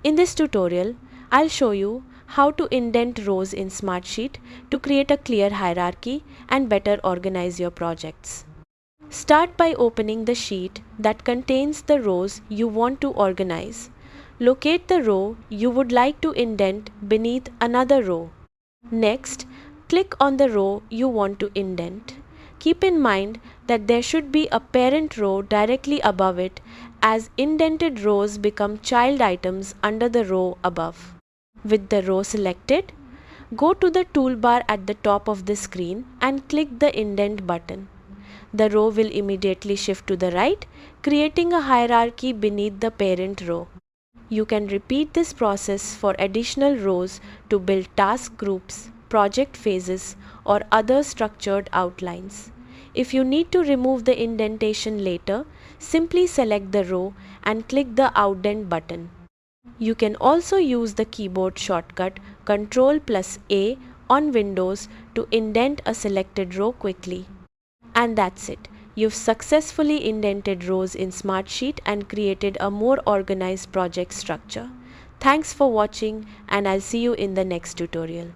In this tutorial, I'll show you how to indent rows in Smartsheet to create a clear hierarchy and better organize your projects. Start by opening the sheet that contains the rows you want to organize. Locate the row you would like to indent beneath another row. Next, click on the row you want to indent. Keep in mind that there should be a parent row directly above it, as indented rows become child items under the row above. With the row selected, go to the toolbar at the top of the screen and click the Indent button. The row will immediately shift to the right, creating a hierarchy beneath the parent row. You can repeat this process for additional rows to build task groups, project phases, or other structured outlines. If you need to remove the indentation later, simply select the row and click the Outdent button. You can also use the keyboard shortcut Ctrl+A on Windows to indent a selected row quickly. And that's it. You've successfully indented rows in Smartsheet and created a more organized project structure. Thanks for watching, and I'll see you in the next tutorial.